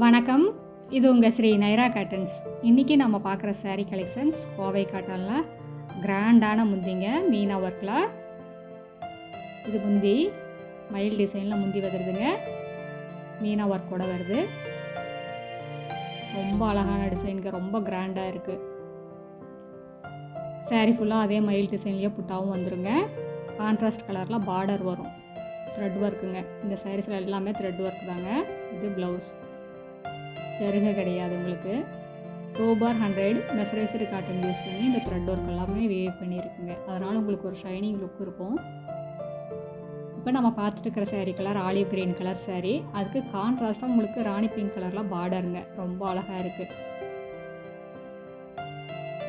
வணக்கம், இது உங்கள் ஸ்ரீ நைரா காட்டன்ஸ். இன்றைக்கி நம்ம பார்க்குற சாரீ கலெக்ஷன்ஸ் கோவை காட்டனில் கிராண்டான முந்திங்க, மீனா ஒர்க்கில். இது முந்தி மயில் டிசைனில் முந்தி வந்துடுதுங்க, மீனா ஒர்க்கோட வருது. ரொம்ப அழகான டிசைனுங்க, ரொம்ப கிராண்டாக இருக்குது. சாரீ ஃபுல்லாக அதே மயில் டிசைன்லேயே புட்டாவும் வந்துடுங்க. கான்ட்ராஸ்ட் கலரில் பார்டர் வரும், த்ரெட் ஒர்க்குங்க. இந்த சாரீஸில் எல்லாமே த்ரெட் ஒர்க் தாங்க. இது ப்ளவுஸ், ஜருகை கிடையாது. உங்களுக்கு 2/100 மெசரைஸ்டு காட்டன் யூஸ் பண்ணி இந்த த்ரெட் ஒர்க் எல்லாமே வேவ் பண்ணியிருக்குங்க. அதனால் உங்களுக்கு ஒரு ஷைனிங் லுக் இருக்கும். இப்போ நம்ம பார்த்துட்டு இருக்கிற sari colour olive green colour sari. அதுக்கு கான்ட்ராஸ்ட்டாக உங்களுக்கு ராணி பிங்க் கலரில் பார்டருங்க, ரொம்ப அழகாக இருக்குது.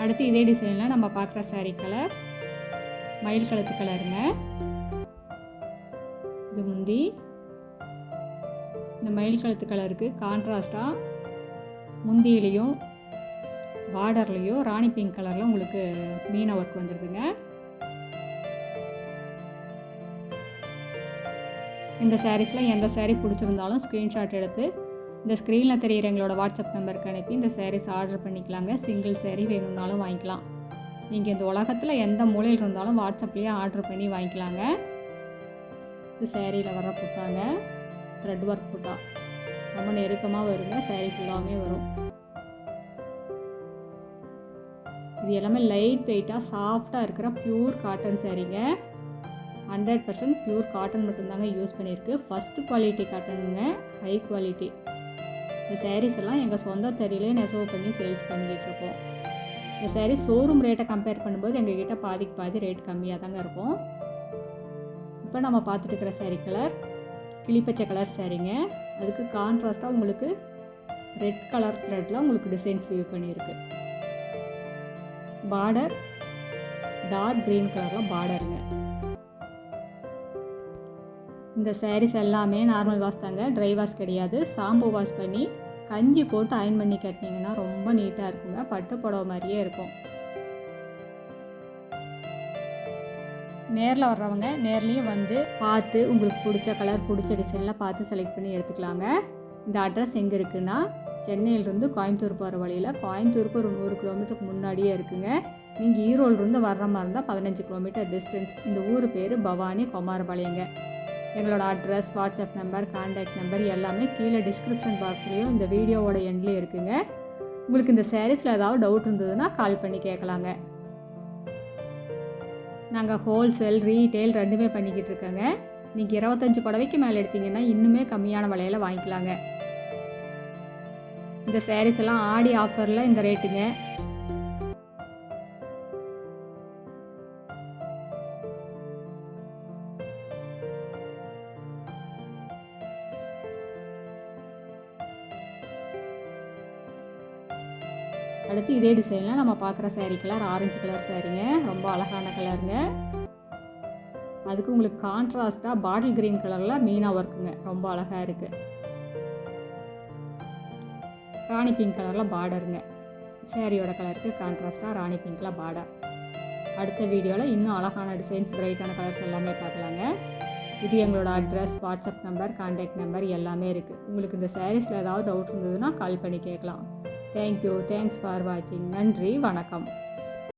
அடுத்து இதே டிசைனில் நம்ம பார்க்குற சாரீ கலர் மயில் கழுத்து கலருங்க. இது முந்தி. இந்த மயில் கழுத்து கலருக்கு கான்ட்ராஸ்ட்டாக முந்தியிலையும் பார்டர்லேயும் ராணி பிங்க் கலரில் உங்களுக்கு மீனா ஒர்க் வந்துடுதுங்க. இந்த சாரீஸில் எந்த சாரீ பிடிச்சிருந்தாலும் ஸ்க்ரீன்ஷாட் எடுத்து இந்த ஸ்க்ரீனில் தெரிகிற எங்களோட வாட்ஸ்அப் நம்பருக்கு அனுப்பி இந்த சாரீஸ் ஆர்டர் பண்ணிக்கலாங்க. சிங்கிள் சாரீ வேணும்னாலும் வாங்கிக்கலாம். நீங்கள் இந்த உலகத்தில் எந்த மூலையில் இருந்தாலும் வாட்ஸ்அப்லேயே ஆர்டர் பண்ணி வாங்கிக்கலாங்க. இது சாரியில் வர புட்டாங்க, த்ரெட் ஒர்க் புட்டா ரொம்ப நெருக்கமாக வருங்க. சாரீ ஃபுல்லாகவே வரும். இது எல்லாமே லைட் வெயிட்டாக சாஃப்டாக இருக்கிற ப்யூர் காட்டன் சாரீங்க. 100% ப்யூர் காட்டன் மட்டும்தாங்க யூஸ் பண்ணியிருக்கு. ஃபஸ்ட்டு குவாலிட்டி காட்டனுங்க, ஹை குவாலிட்டி. இந்த சாரீஸ் எல்லாம் எங்கள் சொந்த தறியிலே நெசவு பண்ணி சேல்ஸ் பண்ணிக்கிட்டு இருக்கோம். இந்த சாரீ ஷோரூம் ரேட்டை கம்பேர் பண்ணும்போது எங்ககிட்ட பாதிக்கு பாதி ரேட் கம்மியாக தாங்க இருக்கும். இப்போ நம்ம பார்த்துட்டு இருக்கிற சாரீ கலர் கிளிப்பச்சை கலர் சாரீங்க. அதுக்கு கான்ட்ராஸ்ட்டாக உங்களுக்கு ரெட் கலர் த்ரெட்டில் உங்களுக்கு டிசைன்ஸ் வியூ பண்ணியிருக்கு. பார்டர் டார்க் க்ரீன் கலரில் பார்டருங்க. இந்த சாரீஸ் எல்லாமே நார்மல் வாஷ் தாங்க, ட்ரை வாஷ் கிடையாது. ஷாம்பு வாஷ் பண்ணி கஞ்சி போட்டு அயன் பண்ணி கட்டினீங்கன்னா ரொம்ப நீட்டாக இருக்குங்க. பட்டு புடவை மாதிரியே இருக்கும். நேரில் வர்றவங்க நேர்லேயும் வந்து பார்த்து உங்களுக்கு பிடிச்ச கலர் பிடிச்ச டிசைனில் பார்த்து செலக்ட் பண்ணி எடுத்துக்கலாங்க. இந்த அட்ரஸ் எங்கே இருக்குன்னா, சென்னையிலேருந்து கோயம்புத்தூர் போகிற வழியில், கோயம்புத்தூருக்கு ஒரு 100 கிலோமீட்டருக்கு முன்னாடியே இருக்குங்க. நீங்கள் ஈரோடுலேருந்து வர்ற மாதிரி இருந்தால் 15 கிலோமீட்டர் டிஸ்டன்ஸ். இந்த ஊர் பேர் பவானி குமாரபாளையங்க. எங்களோட address, WhatsApp number, contact number எல்லாமே கீழே டிஸ்கிரிப்ஷன் பாக்ஸ்லேயும் இந்த வீடியோவோட எண்ட்லேயும் இருக்குங்க. உங்களுக்கு இந்த சாரீஸில் ஏதாவது டவுட் இருந்ததுன்னா கால் பண்ணி கேட்கலாங்க. நாங்கள் ஹோல்சேல் ரீட்டெயில் ரெண்டுமே பண்ணிக்கிட்டு இருக்கோங்க. நீங்கள் 25 புடவைக்கு மேலே எடுத்தீங்கன்னா இன்னுமே கம்மியான விலையில் வாங்கிக்கலாங்க. இந்த சாரீஸ் எல்லாம் ஆடி ஆஃபரில் இந்த ரேட்டுங்க. அடுத்து இதே டிசைனில் நம்ம பார்க்குற சாரீ கலர் ஆரஞ்சு கலர் சாரீங்க, ரொம்ப அழகான கலருங்க. அதுக்கு உங்களுக்கு கான்ட்ராஸ்ட்டாக பாட்டில் கிரீன் கலரில் மீனா ஒர்க்குங்க, ரொம்ப அழகாக இருக்குது. ராணி பிங்க் கலரில் பார்டருங்க. சாரியோட கலருக்கு கான்ட்ராஸ்ட்டாக ராணி பிங்க்கில் பார்டர். அடுத்த வீடியோவில் இன்னும் அழகான டிசைன்ஸ், பிரைட்டான கலர்ஸ் எல்லாமே பார்க்கலாங்க. இது எங்களோட address, WhatsApp number, contact number எல்லாமே இருக்குது. உங்களுக்கு இந்த சாரீஸில் ஏதாவது டவுட் இருந்ததுன்னா கால் பண்ணி கேட்கலாம். தேங்க்யூ, தேங்க்ஸ் ஃபார் வாட்சிங். நன்றி, வணக்கம்.